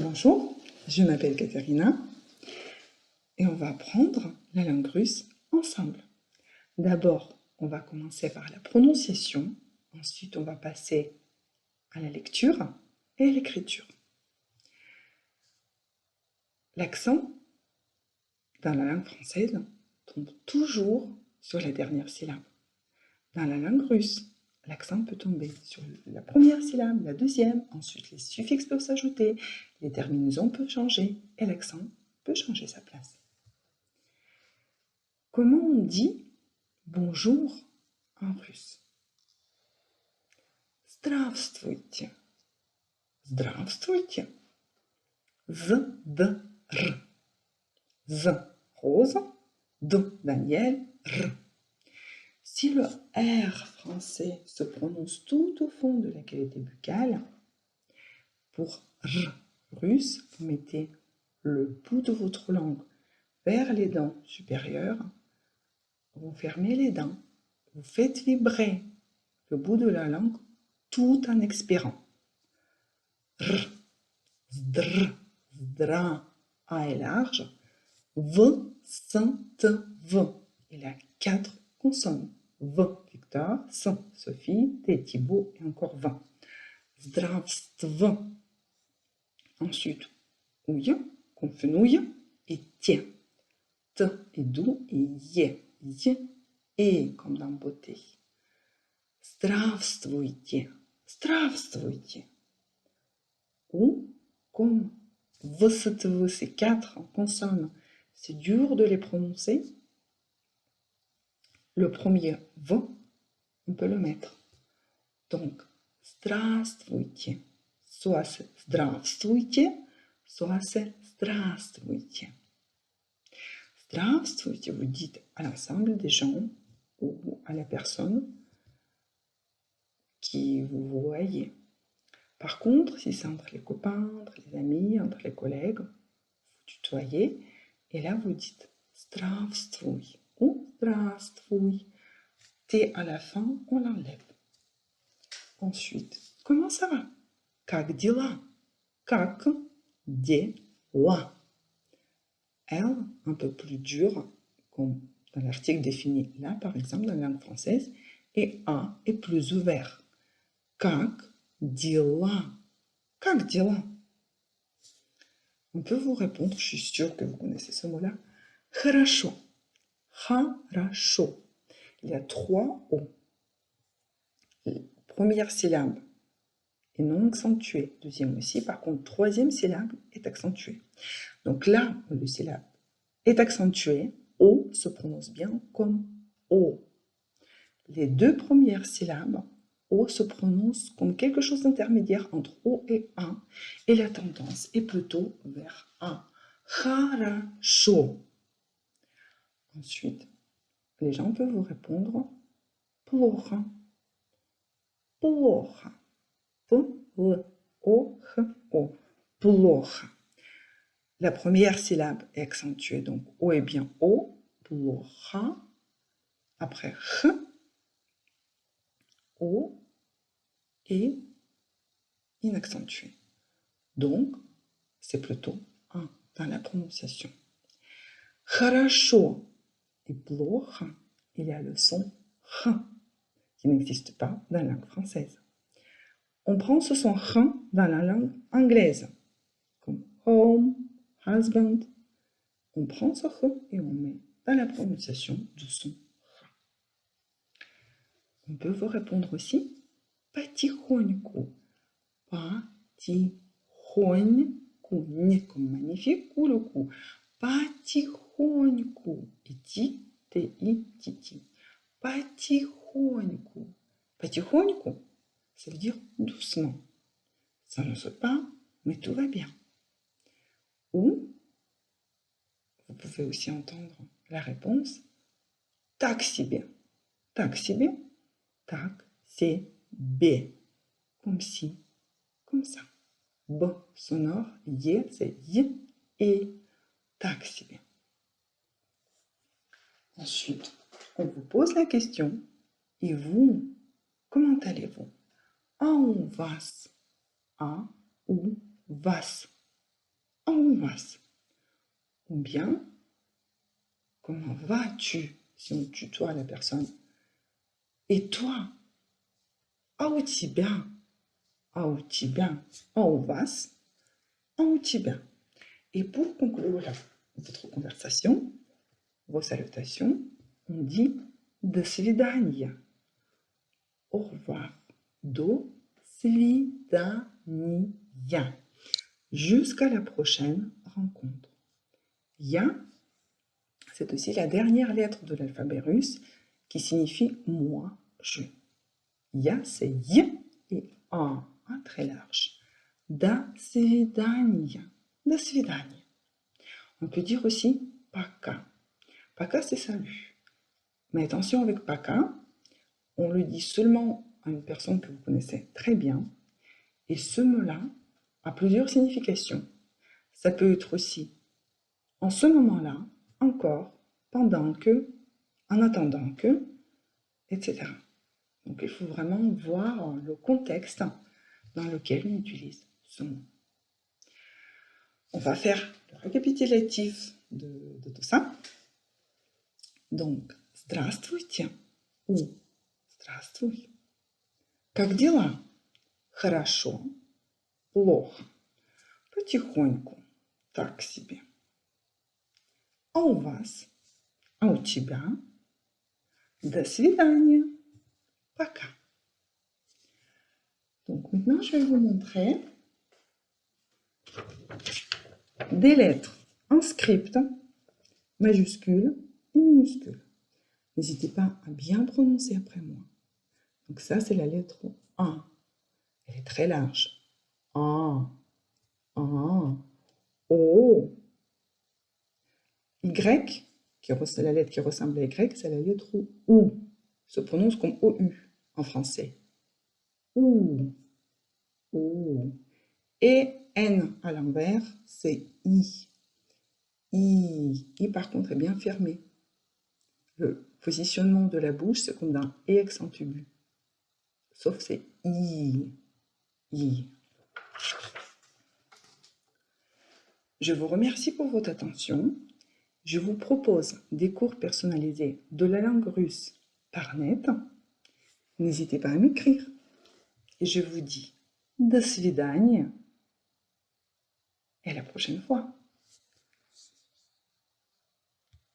Bonjour, je m'appelle Katerina et on va apprendre la langue russe ensemble. D'abord, on va commencer par la prononciation, ensuite on va passer à la lecture et à l'écriture. L'accent dans la langue française tombe toujours sur la dernière syllabe. Dans la langue russe, l'accent peut tomber sur la première syllabe, la deuxième, ensuite les suffixes peuvent s'ajouter, les terminaisons peuvent changer et l'accent peut changer sa place. Comment on dit bonjour en russe? Здравствуйте. Здравствуйте. Z-D-R. Z, rose. D, Daniel. R. Si le R français se prononce tout au fond de la cavité buccale, pour R russe, vous mettez le bout de votre langue vers les dents supérieures, vous fermez les dents, vous faites vibrer le bout de la langue tout en expirant. R, zdr, zdra, A est large, V, S, T, V. Il a 4 consonnes. V, Victor, S, Sophie, T, Thibaut et encore 20. Zdravstv. Ensuite, ouille, comme fenouille, et tien. T et dou et yé. Y, et comme dans beauté. Здравствуйте. Здравствуйте. Ou, comme V, c'est 4 consonnes, c'est dur de les prononcer. Le premier V, on peut le mettre. Donc, здравствуйте. Soit c'est здравствуйте, soit c'est здравствуйте. Здравствуйте, vous dites à l'ensemble des gens ou à la personne qui vous voyez. Par contre, si c'est entre les copains, entre les amis, entre les collègues, vous tutoyez et là vous dites здравствуй ou здравствуй. T à la fin, on l'enlève. Ensuite, comment ça va? Как дела? Как дела? L, un peu plus dur, comme dans l'article défini là, par exemple, dans la langue française, et A est plus ouvert. Как дела? Как дела? On peut vous répondre, je suis sûre que vous connaissez ce mot-là. Хорошо. Хорошо. Il y a 3 O. Première syllabe est non accentuée. Deuxième aussi. Par contre, troisième syllabe est accentuée. Donc là où le syllabe est accentué, O se prononce bien comme O. Les deux premières syllabes, O se prononce comme quelque chose d'intermédiaire entre O et A, et la tendance est plutôt vers A. Хорошо. Ensuite, les gens peuvent vous répondre плохо. Плохо. P-L-O-H-O. Плохо. La première syllabe est accentuée, donc O est bien O. Плохо. Après H, O est inaccentué. Donc, c'est plutôt A dans la prononciation. Хорошо et плохо, il y a le son H qui n'existe pas dans la langue française. On prend ce son H dans la langue anglaise, comme home, husband. On prend ce H et on met dans la prononciation du son H. On peut vous répondre aussi потихоньку. Потихоньку. Не comme magnifique ou le coup. Потихоньку. Ити, ти, тити. Потихоньку. Потихоньку, ça veut dire doucement. Ça ne saute pas, mais tout va bien. Ou, vous pouvez aussi entendre la réponse так себе. Так себе. Так себе. Comme si, comme ça. B sonore, Y, c'est Y et так себе. Ensuite, on vous pose la question et vous, comment allez-vous? А у вас? А у вас? А у вас? Ou bien, comment vas-tu si on tutoie la personne? Et toi? А у тебя? А у тебя? А у вас? А у тебя? Et pour conclure votre conversation, vos salutations, on dit до свидания. Au revoir. До свидания. Jusqu'à la prochaine rencontre. Ya, c'est aussi la dernière lettre de l'alphabet russe qui signifie moi, je. Ya, c'est y et a, très large. До свидания. До свидания. On peut dire aussi пока. Пока, c'est salut. Mais attention avec пока, on le dit seulement à une personne que vous connaissez très bien. Et ce mot-là a plusieurs significations. Ça peut être aussi en ce moment-là, encore, pendant que, en attendant que, etc. Donc il faut vraiment voir le contexte dans lequel on utilise ce mot. On va faire le récapitulatif de tout ça. Donc, здравствуйте ou здравствуй. Как дела? Хорошо, плохо, потихоньку, так себе. А у вас? А у тебя? До свидания. Пока. Donc maintenant, je vais vous montrer des lettres en script, majuscules et minuscules. N'hésitez pas à bien prononcer après moi. Donc ça, c'est la lettre A. Elle est très large. A, A, O. Y, la lettre qui ressemble à Y, c'est la lettre OU. Se prononce comme OU en français. OU. OU. Et N à l'envers, c'est I. I par contre est bien fermé. Le positionnement de la bouche, c'est comme dans E accent aigu. Sauf c'est I. I. Je vous remercie pour votre attention. Je vous propose des cours personnalisés de la langue russe par net. N'hésitez pas à m'écrire. Et je vous dis до свидания et à la prochaine fois.